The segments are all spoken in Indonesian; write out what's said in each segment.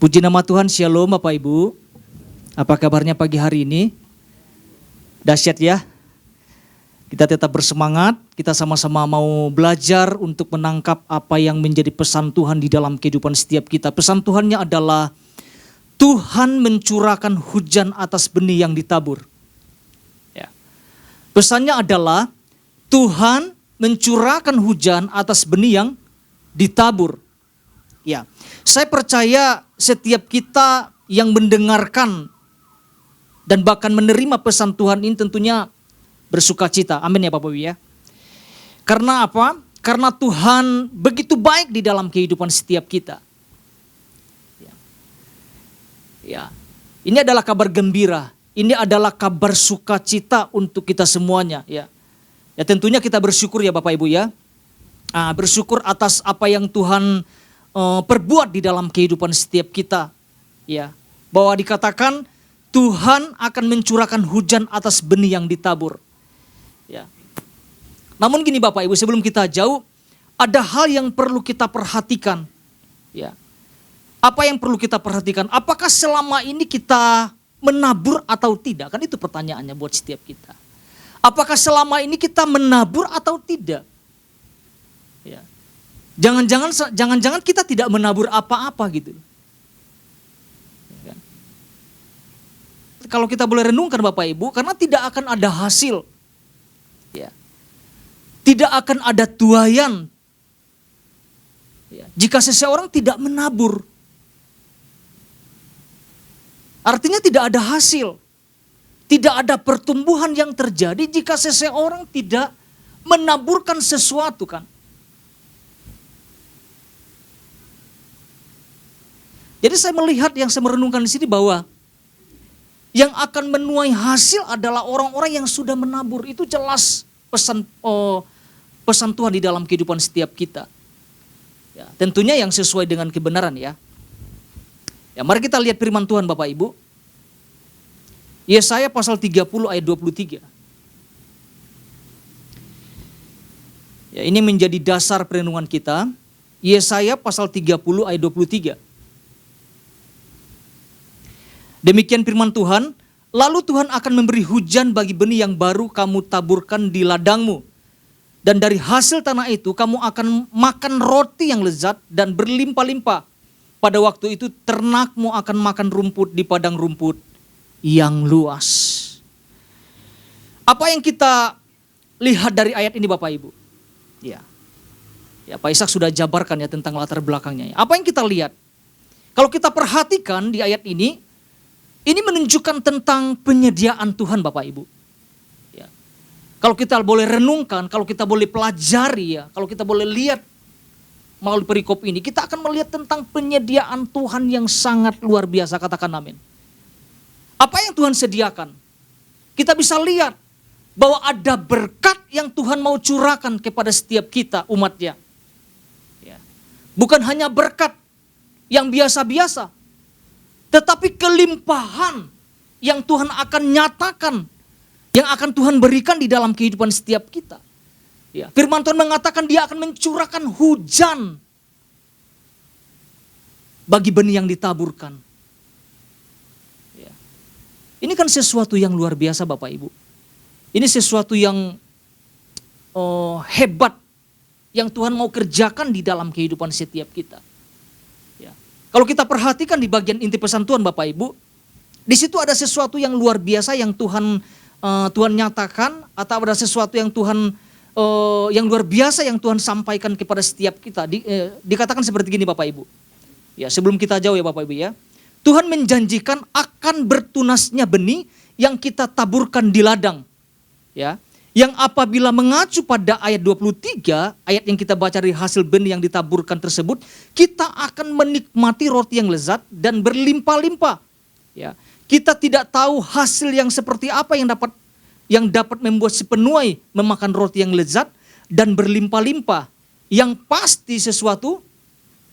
Puji nama Tuhan, Shalom Bapak Ibu. Apa kabarnya pagi hari ini? Dahsyat ya. Kita tetap bersemangat, kita sama-sama mau belajar untuk menangkap apa yang menjadi pesan Tuhan di dalam kehidupan setiap kita. Pesan Tuhannya adalah Tuhan mencurahkan hujan atas benih yang ditabur. Ya. Pesannya adalah Tuhan mencurahkan hujan atas benih yang ditabur. Ya, saya percaya setiap kita yang mendengarkan dan bahkan menerima pesan Tuhan ini tentunya bersuka cita. Amin ya Bapak Ibu ya. Karena apa? Karena Tuhan begitu baik di dalam kehidupan setiap kita. Ya, ini adalah kabar gembira. Ini adalah kabar sukacita untuk kita semuanya. Ya, ya tentunya kita bersyukur ya Bapak Ibu ya. Bersyukur atas apa yang Tuhan perbuat di dalam kehidupan setiap kita, ya, bahwa dikatakan Tuhan akan mencurahkan hujan atas benih yang ditabur, ya. Namun gini Bapak Ibu, sebelum kita jauh, ada hal yang perlu kita perhatikan, ya. Apa yang perlu kita perhatikan? Apakah selama ini kita menabur atau tidak? Kan itu pertanyaannya buat setiap kita. Apakah selama ini kita menabur atau tidak? Ya. Jangan-jangan kita tidak menabur apa-apa gitu. Ya. Kalau kita boleh renungkan Bapak Ibu, karena tidak akan ada hasil. Ya. Tidak akan ada tuaian. Ya. Jika seseorang tidak menabur. Artinya tidak ada hasil. Tidak ada pertumbuhan yang terjadi jika seseorang tidak menaburkan sesuatu kan. Jadi saya melihat yang saya merenungkan di sini bahwa yang akan menuai hasil adalah orang-orang yang sudah menabur. Itu jelas pesan Tuhan di dalam kehidupan setiap kita. Ya, tentunya yang sesuai dengan kebenaran ya. Ya, mari kita lihat firman Tuhan Bapak Ibu. Yesaya pasal 30 ayat 23. Ya, ini menjadi dasar perenungan kita. Yesaya pasal 30 ayat 23. Demikian firman Tuhan, lalu Tuhan akan memberi hujan bagi benih yang baru kamu taburkan di ladangmu. Dan dari hasil tanah itu kamu akan makan roti yang lezat dan berlimpah-limpah. Pada waktu itu ternakmu akan makan rumput di padang rumput yang luas. Apa yang kita lihat dari ayat ini Bapak Ibu? Ya, Pak Ishak sudah jabarkan ya tentang latar belakangnya. Apa yang kita lihat? Kalau kita perhatikan di ayat ini menunjukkan tentang penyediaan Tuhan Bapak Ibu. Ya. Kalau kita boleh renungkan, kalau kita boleh pelajari ya, kalau kita boleh lihat melalui perikop ini, kita akan melihat tentang penyediaan Tuhan yang sangat luar biasa, katakan amin. Apa yang Tuhan sediakan? Kita bisa lihat bahwa ada berkat yang Tuhan mau curahkan kepada setiap kita umatnya. Ya. Bukan hanya berkat yang biasa-biasa, tetapi kelimpahan yang Tuhan akan nyatakan, yang akan Tuhan berikan di dalam kehidupan setiap kita. Ya, firman Tuhan mengatakan dia akan mencurahkan hujan bagi benih yang ditaburkan. Ya. Ini kan sesuatu yang luar biasa Bapak Ibu. Ini sesuatu yang hebat yang Tuhan mau kerjakan di dalam kehidupan setiap kita. Kalau kita perhatikan di bagian inti pesan Tuhan Bapak Ibu, di situ ada sesuatu yang luar biasa yang Tuhan nyatakan, atau ada sesuatu yang yang luar biasa yang Tuhan sampaikan kepada setiap kita. Dikatakan seperti gini Bapak Ibu. Ya, sebelum kita jauh ya Bapak Ibu ya. Tuhan menjanjikan akan bertunasnya benih yang kita taburkan di ladang. Ya. Yang apabila mengacu pada ayat 23, ayat yang kita baca dari hasil benih yang ditaburkan tersebut, kita akan menikmati roti yang lezat dan berlimpah-limpah. Ya, kita tidak tahu hasil yang seperti apa yang dapat membuat si penuai memakan roti yang lezat dan berlimpah-limpah. Yang pasti sesuatu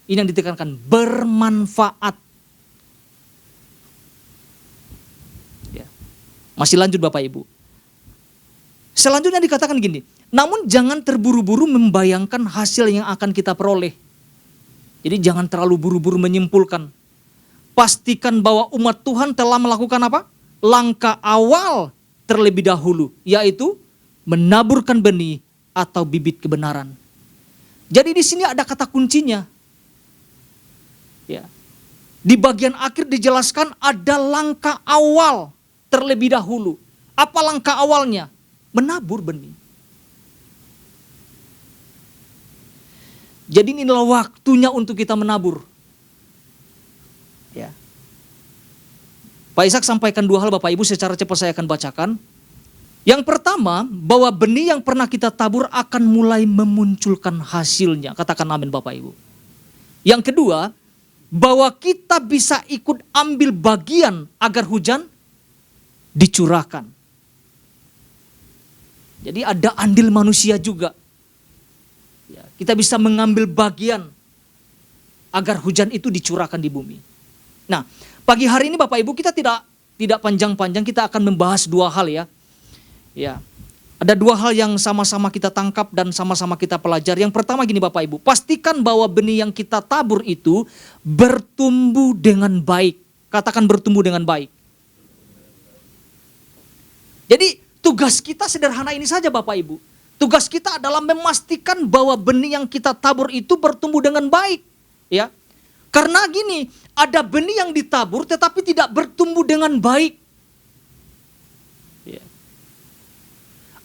ini yang ditekankan bermanfaat. Ya. Masih lanjut Bapak Ibu. Selanjutnya dikatakan gini, namun jangan terburu-buru membayangkan hasil yang akan kita peroleh. Jadi jangan terlalu buru-buru menyimpulkan. pastikan bahwa umat Tuhan telah melakukan apa? Langkah awal terlebih dahulu, yaitu menaburkan benih atau bibit kebenaran. Jadi di sini ada kata kuncinya. Ya. Di bagian akhir dijelaskan ada langkah awal terlebih dahulu. Apa langkah awalnya? Menabur benih. Jadi inilah waktunya untuk kita menabur. Ya. Pak Ishak sampaikan dua hal Bapak Ibu, secara cepat saya akan bacakan. Yang pertama, bahwa benih yang pernah kita tabur akan mulai memunculkan hasilnya. Katakan amin Bapak Ibu. Yang kedua, bahwa kita bisa ikut ambil bagian agar hujan dicurahkan. Jadi ada andil manusia juga. Ya, kita bisa mengambil bagian agar hujan itu dicurahkan di bumi. Nah, pagi hari ini Bapak Ibu kita tidak panjang-panjang, kita akan membahas dua hal ya. Ya, ada dua hal yang sama-sama kita tangkap dan sama-sama kita pelajari. Yang pertama gini Bapak Ibu, pastikan bahwa benih yang kita tabur itu bertumbuh dengan baik. Katakan bertumbuh dengan baik. Jadi tugas kita sederhana ini saja Bapak Ibu. Tugas kita adalah memastikan bahwa benih yang kita tabur itu bertumbuh dengan baik. Ya, karena gini, ada benih yang ditabur tetapi tidak bertumbuh dengan baik.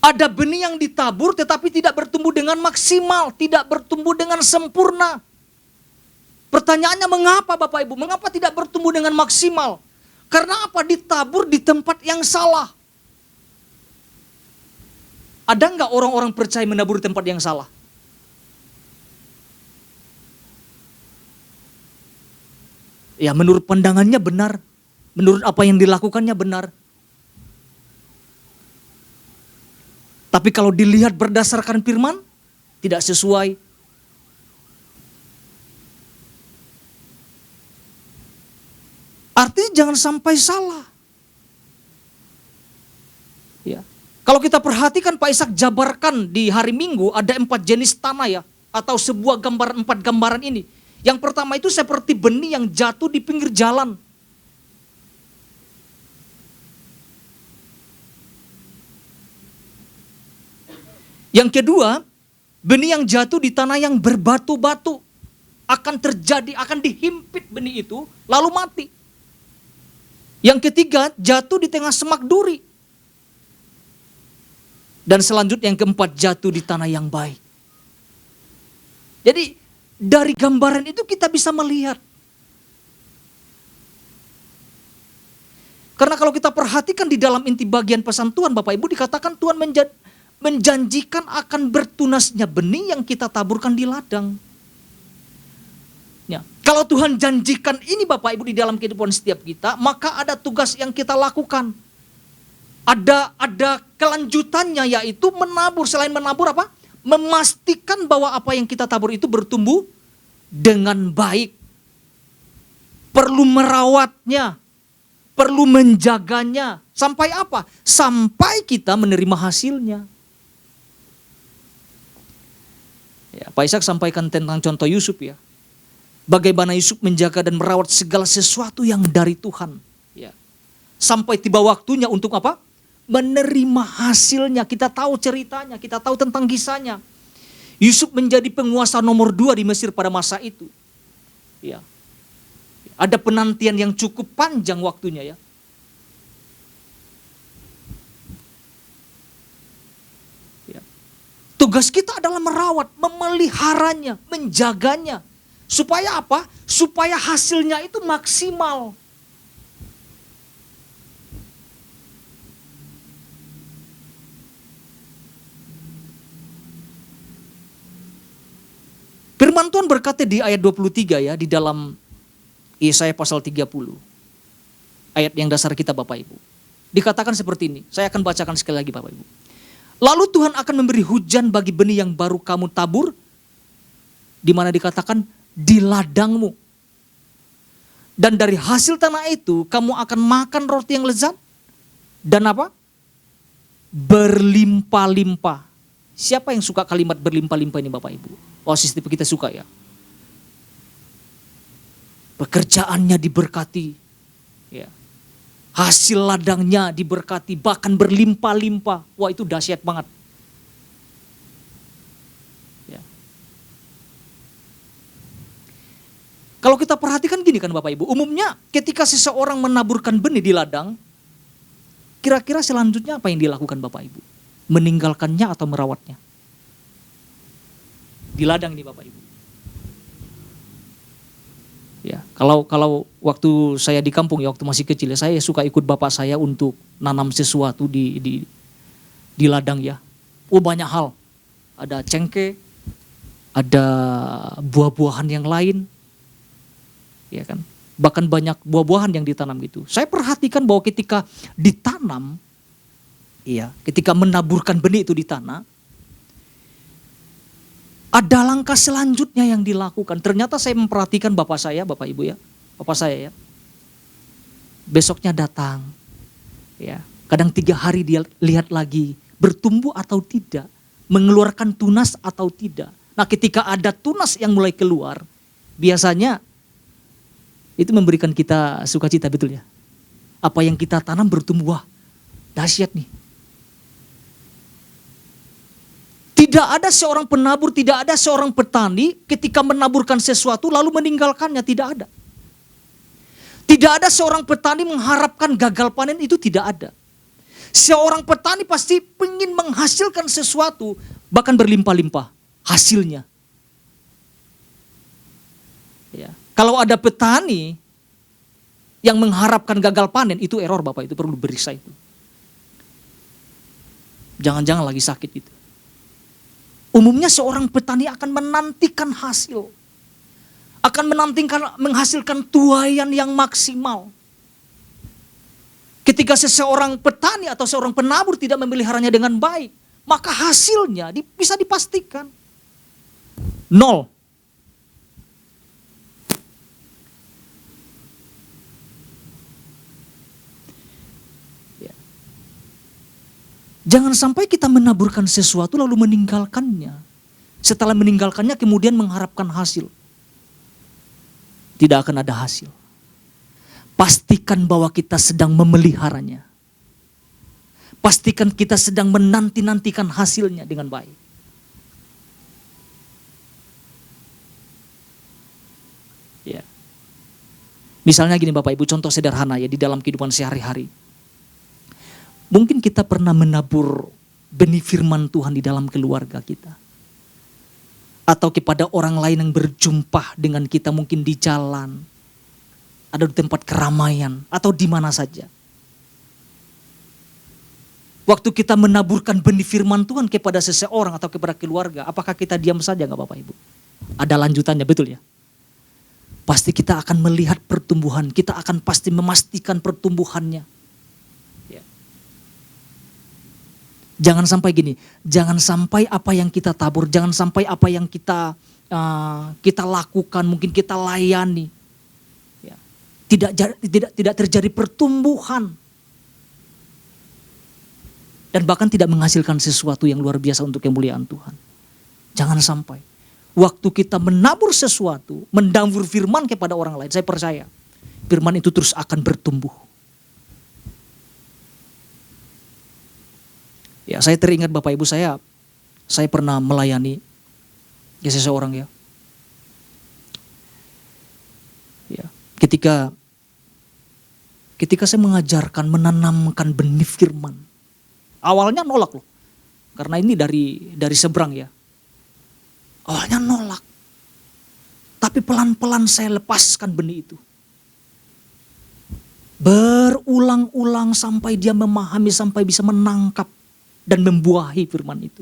Ada benih yang ditabur tetapi tidak bertumbuh dengan maksimal, tidak bertumbuh dengan sempurna. Pertanyaannya mengapa Bapak Ibu? Mengapa tidak bertumbuh dengan maksimal? Karena apa? Ditabur di tempat yang salah. Ada nggak orang-orang percaya menabur di tempat yang salah? Ya menurut pandangannya benar, menurut apa yang dilakukannya benar. Tapi kalau dilihat berdasarkan firman, tidak sesuai. Artinya jangan sampai salah. Ya. Kalau kita perhatikan Pak Ishak jabarkan di hari Minggu ada 4 jenis tanah ya. Atau sebuah gambaran 4 gambaran ini. Yang pertama itu seperti benih yang jatuh di pinggir jalan. Yang kedua, benih yang jatuh di tanah yang berbatu-batu. Akan terjadi, akan dihimpit benih itu, lalu mati. Yang ketiga, jatuh di tengah semak duri. Dan selanjutnya yang keempat, jatuh di tanah yang baik. Jadi, dari gambaran itu kita bisa melihat. Karena kalau kita perhatikan di dalam inti bagian pesan Tuhan, Bapak Ibu, dikatakan Tuhan menjanjikan akan bertunasnya benih yang kita taburkan di ladang. Ya, kalau Tuhan janjikan ini Bapak Ibu di dalam kehidupan setiap kita, maka ada tugas yang kita lakukan. Ada kelanjutannya yaitu menabur. Selain menabur apa? Memastikan bahwa apa yang kita tabur itu bertumbuh dengan baik. Perlu merawatnya, perlu menjaganya. Sampai apa? Sampai kita menerima hasilnya. Ya, Pak Ishak sampaikan tentang contoh Yusuf ya. Bagaimana Yusuf menjaga dan merawat segala sesuatu yang dari Tuhan. Ya. Sampai tiba waktunya untuk apa? Menerima hasilnya. Kita tahu ceritanya, kita tahu tentang kisahnya. Yusuf menjadi penguasa nomor 2 di Mesir pada masa itu. Ya. Ada penantian yang cukup panjang waktunya ya. Tugas kita adalah merawat, memeliharanya, menjaganya. Supaya apa? Supaya hasilnya itu maksimal. Firman Tuhan berkata di ayat 23 ya, di dalam Yesaya pasal 30. Ayat yang dasar kita Bapak Ibu. Dikatakan seperti ini, saya akan bacakan sekali lagi Bapak Ibu. Lalu Tuhan akan memberi hujan bagi benih yang baru kamu tabur, di mana dikatakan di ladangmu. Dan dari hasil tanah itu kamu akan makan roti yang lezat dan apa? Berlimpah-limpah. Siapa yang suka kalimat berlimpah-limpah ini Bapak Ibu? Oh, sistem kita suka ya. pekerjaannya diberkati, ya. Hasil ladangnya diberkati, bahkan berlimpah-limpah. Wah, itu dahsyat banget. Ya. Kalau kita perhatikan gini kan Bapak Ibu, umumnya ketika seseorang menaburkan benih di ladang, kira-kira selanjutnya apa yang dilakukan Bapak Ibu? Meninggalkannya atau merawatnya? Di ladang nih Bapak Ibu. Ya, kalau waktu saya di kampung ya, waktu masih kecil ya, saya suka ikut bapak saya untuk nanam sesuatu di ladang ya. Oh, banyak hal. Ada cengkeh, ada buah-buahan yang lain. Ya kan? Bahkan banyak buah-buahan yang ditanam gitu. Saya perhatikan bahwa ketika ditanam, iya, ketika menaburkan benih itu di tanah, ada langkah selanjutnya yang dilakukan. Ternyata saya memperhatikan bapak saya, Bapak Ibu ya. Bapak saya ya. Besoknya datang. Ya, kadang 3 hari dia lihat lagi. Bertumbuh atau tidak. Mengeluarkan tunas atau tidak. Nah, ketika ada tunas yang mulai keluar. Biasanya itu memberikan kita sukacita, betul ya. Apa yang kita tanam bertumbuh. Wah, dahsyat nih. Tidak ada seorang penabur, tidak ada seorang petani ketika menaburkan sesuatu lalu meninggalkannya, tidak ada. Tidak ada seorang petani mengharapkan gagal panen, itu tidak ada. Seorang petani pasti ingin menghasilkan sesuatu, bahkan berlimpah-limpah hasilnya. Ya. Kalau ada petani yang mengharapkan gagal panen, itu error Bapak, itu perlu diperiksa itu. Jangan-jangan lagi sakit itu. Umumnya seorang petani akan menantikan hasil. Akan menantikan menghasilkan tuaian yang maksimal. Ketika seseorang petani atau seorang penabur tidak memeliharanya dengan baik, maka hasilnya bisa dipastikan 0. Jangan sampai kita menaburkan sesuatu lalu meninggalkannya. Setelah meninggalkannya kemudian mengharapkan hasil. Tidak akan ada hasil. Pastikan bahwa kita sedang memeliharanya. Pastikan kita sedang menanti-nantikan hasilnya dengan baik. Ya. Misalnya gini Bapak Ibu, contoh sederhana ya di dalam kehidupan sehari-hari. Mungkin kita pernah menabur benih firman Tuhan di dalam keluarga kita. Atau kepada orang lain yang berjumpa dengan kita mungkin di jalan. Ada di tempat keramaian atau di mana saja. Waktu kita menaburkan benih firman Tuhan kepada seseorang atau kepada keluarga, apakah kita diam saja enggak Bapak Ibu? Ada lanjutannya, betul ya? Pasti kita akan melihat pertumbuhan, kita akan pasti memastikan pertumbuhannya. Jangan sampai gini, jangan sampai apa yang kita tabur, jangan sampai apa yang kita lakukan, mungkin kita layani, ya, tidak terjadi pertumbuhan, dan bahkan tidak menghasilkan sesuatu yang luar biasa untuk kemuliaan Tuhan. Jangan sampai waktu kita menabur sesuatu, mendambur firman kepada orang lain, saya percaya firman itu terus akan bertumbuh. Ya, saya teringat Bapak Ibu, saya pernah melayani ya seseorang ya. Ya, ketika saya mengajarkan, menanamkan benih firman. Awalnya nolak loh. Karena ini dari seberang ya. Awalnya nolak. Tapi pelan-pelan saya lepaskan benih itu. Berulang-ulang sampai dia memahami, sampai bisa menangkap dan membuahi firman itu.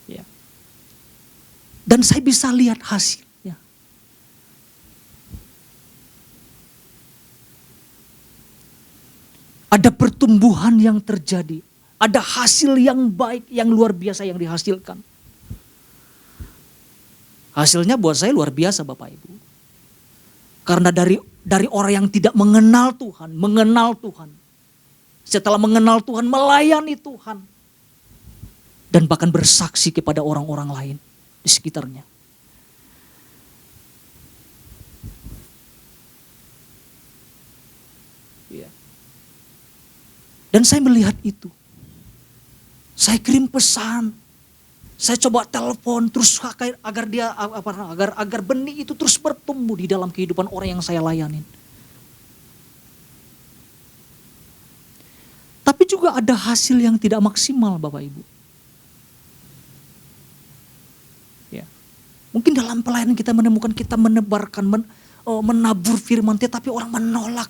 Ya. Dan saya bisa lihat hasilnya. Ada pertumbuhan yang terjadi. Ada hasil yang baik, yang luar biasa yang dihasilkan. Hasilnya buat saya luar biasa Bapak Ibu. Karena dari orang yang tidak mengenal Tuhan, setelah mengenal Tuhan, melayani Tuhan. Dan bahkan bersaksi kepada orang-orang lain di sekitarnya. Dan saya melihat itu. Saya kirim pesan. Saya coba telepon terus agar benih itu terus bertumbuh di dalam kehidupan orang yang saya layanin. Tapi juga ada hasil yang tidak maksimal Bapak Ibu. Ya. Mungkin dalam pelayanan kita menemukan kita menebarkan, menabur firman, tetapi orang menolak.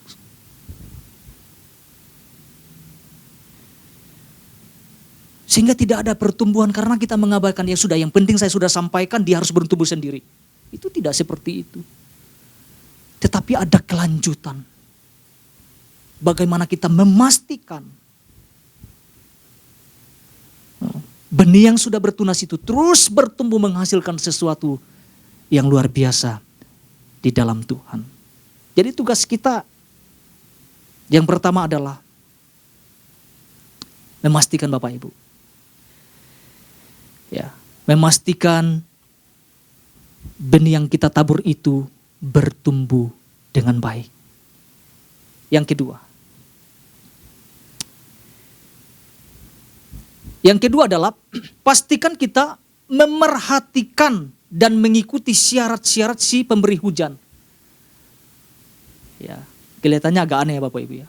Sehingga tidak ada pertumbuhan karena kita mengabaikan ya sudah, yang penting saya sudah sampaikan, dia harus bertumbuh sendiri. Itu tidak seperti itu. Tetapi ada kelanjutan. Bagaimana kita memastikan benih yang sudah bertunas itu terus bertumbuh menghasilkan sesuatu yang luar biasa di dalam Tuhan. Jadi tugas kita yang pertama adalah memastikan Bapak Ibu. Ya, memastikan benih yang kita tabur itu bertumbuh dengan baik. Yang kedua adalah pastikan kita memerhatikan dan mengikuti syarat-syarat si pemberi hujan. Ya, kelihatannya agak aneh ya Bapak Ibu ya.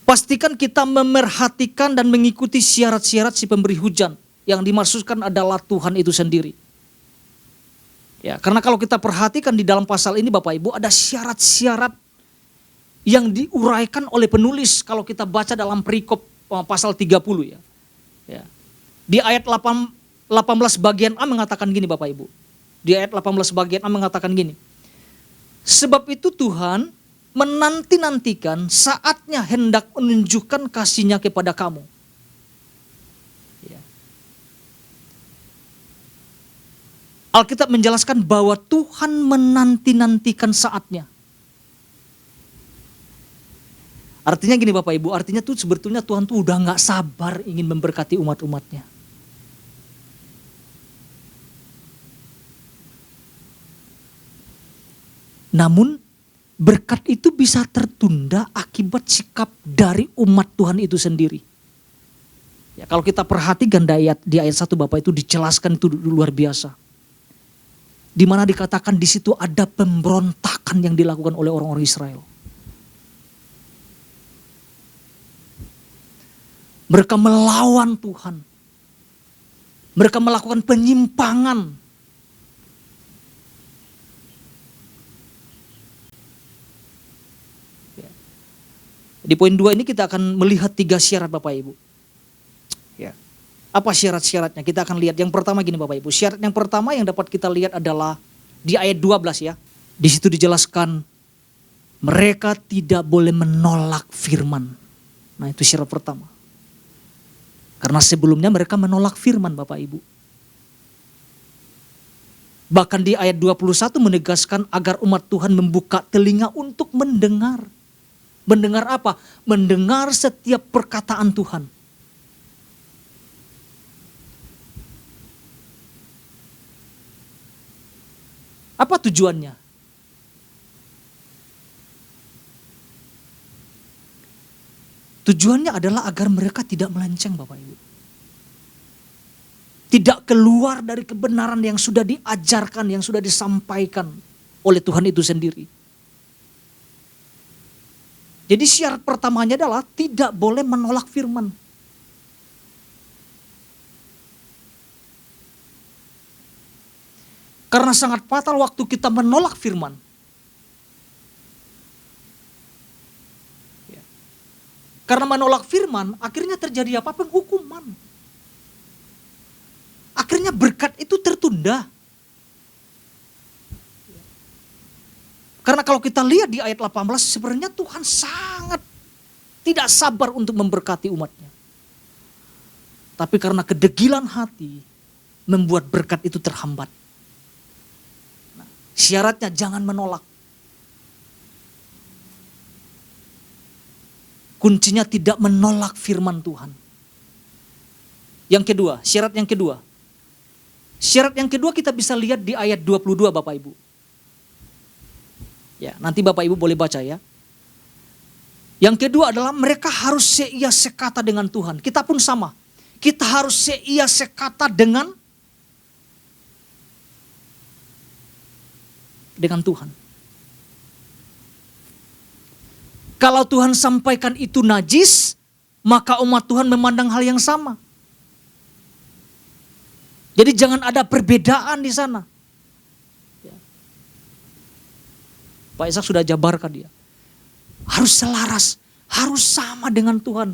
Pastikan kita memerhatikan dan mengikuti syarat-syarat si pemberi hujan. Yang dimaksudkan adalah Tuhan itu sendiri. Ya, karena kalau kita perhatikan di dalam pasal ini Bapak Ibu, ada syarat-syarat yang diuraikan oleh penulis kalau kita baca dalam perikop pasal 30 ya. Ya. Di ayat 18 bagian A mengatakan gini Bapak Ibu. Di ayat 18 bagian A mengatakan gini. Sebab itu Tuhan menanti-nantikan saatnya hendak menunjukkan kasih-Nya kepada kamu. Alkitab menjelaskan bahwa Tuhan menanti-nantikan saatnya. Artinya gini Bapak Ibu, artinya tuh sebetulnya Tuhan tuh udah gak sabar ingin memberkati umat-umatnya. Namun berkat itu bisa tertunda akibat sikap dari umat Tuhan itu sendiri. Ya, kalau kita perhatikan di ayat 1 Bapak itu dijelaskan itu luar biasa. Di mana dikatakan di situ ada pemberontakan yang dilakukan oleh orang-orang Israel. Mereka melawan Tuhan. Mereka melakukan penyimpangan. Di poin 2 ini kita akan melihat 3 syarat Bapak Ibu. Ya. Apa syarat-syaratnya? Kita akan lihat. Yang pertama gini Bapak Ibu. Syarat yang pertama yang dapat kita lihat adalah di ayat 12 ya. Di situ dijelaskan mereka tidak boleh menolak firman. Nah itu syarat pertama. Karena sebelumnya mereka menolak firman Bapak Ibu. Bahkan di ayat 21 menegaskan agar umat Tuhan membuka telinga untuk mendengar. Mendengar apa? Mendengar setiap perkataan Tuhan. Apa tujuannya? Tujuannya adalah agar mereka tidak melenceng Bapak Ibu. Tidak keluar dari kebenaran yang sudah diajarkan, yang sudah disampaikan oleh Tuhan itu sendiri. Jadi syarat pertamanya adalah tidak boleh menolak firman. Karena sangat fatal waktu kita menolak firman. Karena menolak firman, akhirnya terjadi apa? Penghukuman. Akhirnya berkat itu tertunda. Karena kalau kita lihat di ayat 18, sebenarnya Tuhan sangat tidak sabar untuk memberkati umatnya. Tapi karena kedegilan hati, membuat berkat itu terhambat. Syaratnya jangan menolak. Kuncinya tidak menolak firman Tuhan. Yang kedua, syarat yang kedua. Syarat yang kedua kita bisa lihat di ayat 22 Bapak Ibu. Ya, nanti Bapak Ibu boleh baca ya. Yang kedua adalah mereka harus seia sekata dengan Tuhan. Kita pun sama. Kita harus seia sekata dengan Tuhan. Kalau Tuhan sampaikan itu najis, maka umat Tuhan memandang hal yang sama. Jadi jangan ada perbedaan di sana. Pak Ishak sudah jabarkan dia. Harus selaras, harus sama dengan Tuhan.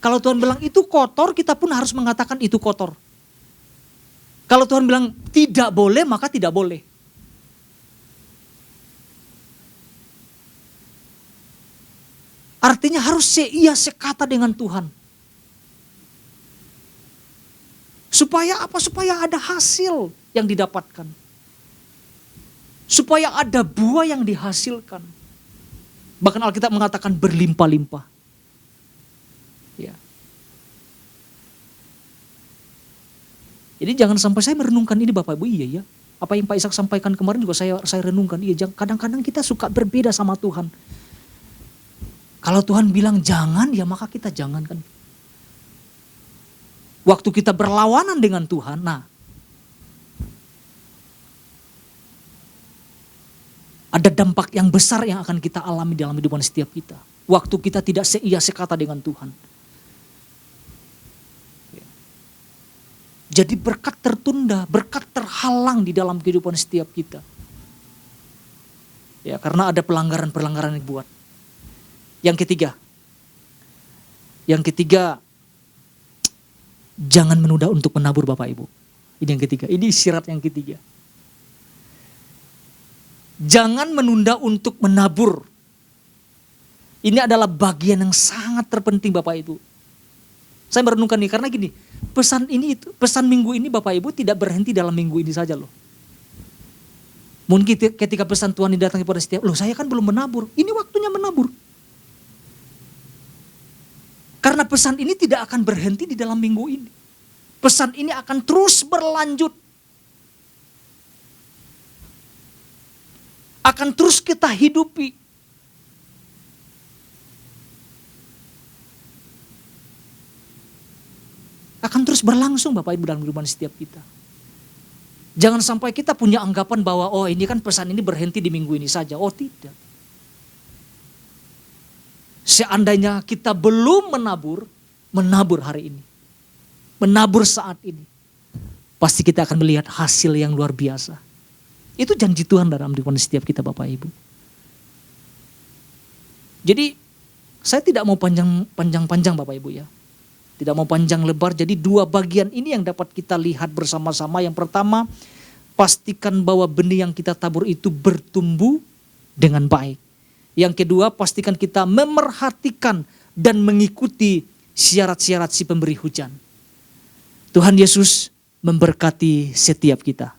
Kalau Tuhan bilang itu kotor, kita pun harus mengatakan itu kotor. Kalau Tuhan bilang tidak boleh, maka tidak boleh. Artinya harus seia sekata dengan Tuhan. Supaya apa? Supaya ada hasil yang didapatkan. Supaya ada buah yang dihasilkan. Bahkan Alkitab mengatakan berlimpah-limpah. Ya. Jadi jangan sampai saya merenungkan ini Bapak Ibu, iya ya. Apa yang Pak Ishak sampaikan kemarin juga saya renungkan. Iya, kadang-kadang kita suka berbeda sama Tuhan. Kalau Tuhan bilang jangan, ya maka kita jangan kan. Waktu kita berlawanan dengan Tuhan, ada dampak yang besar yang akan kita alami dalam kehidupan setiap kita. Waktu kita tidak seia sekata dengan Tuhan. Jadi berkat tertunda, berkat terhalang di dalam kehidupan setiap kita. Ya, karena ada pelanggaran-pelanggaran yang dibuat. Yang ketiga, jangan menunda untuk menabur Bapak Ibu. Ini yang ketiga, ini syarat yang ketiga. Jangan menunda untuk menabur. Ini adalah bagian yang sangat terpenting Bapak Ibu. Saya merenungkan ini karena gini, pesan minggu ini Bapak Ibu tidak berhenti dalam minggu ini saja loh. Mungkin ketika pesan Tuhan didatangi pada setiap, loh saya kan belum menabur, ini waktunya menabur. Karena pesan ini tidak akan berhenti di dalam minggu ini. Pesan ini akan terus berlanjut. Akan terus kita hidupi. Akan terus berlangsung Bapak Ibu dalam kehidupan setiap kita. Jangan sampai kita punya anggapan bahwa oh ini kan pesan ini berhenti di minggu ini saja. Oh tidak. Seandainya kita belum menabur hari ini. Menabur saat ini. Pasti kita akan melihat hasil yang luar biasa. Itu janji Tuhan dalam kehidupan setiap kita Bapak Ibu. Jadi saya tidak mau panjang-panjang Bapak Ibu ya. Tidak mau panjang lebar, jadi dua bagian ini yang dapat kita lihat bersama-sama. Yang pertama, pastikan bahwa benih yang kita tabur itu bertumbuh dengan baik. Yang kedua, pastikan kita memerhatikan dan mengikuti syarat-syarat si pemberi hujan. Tuhan Yesus memberkati setiap kita.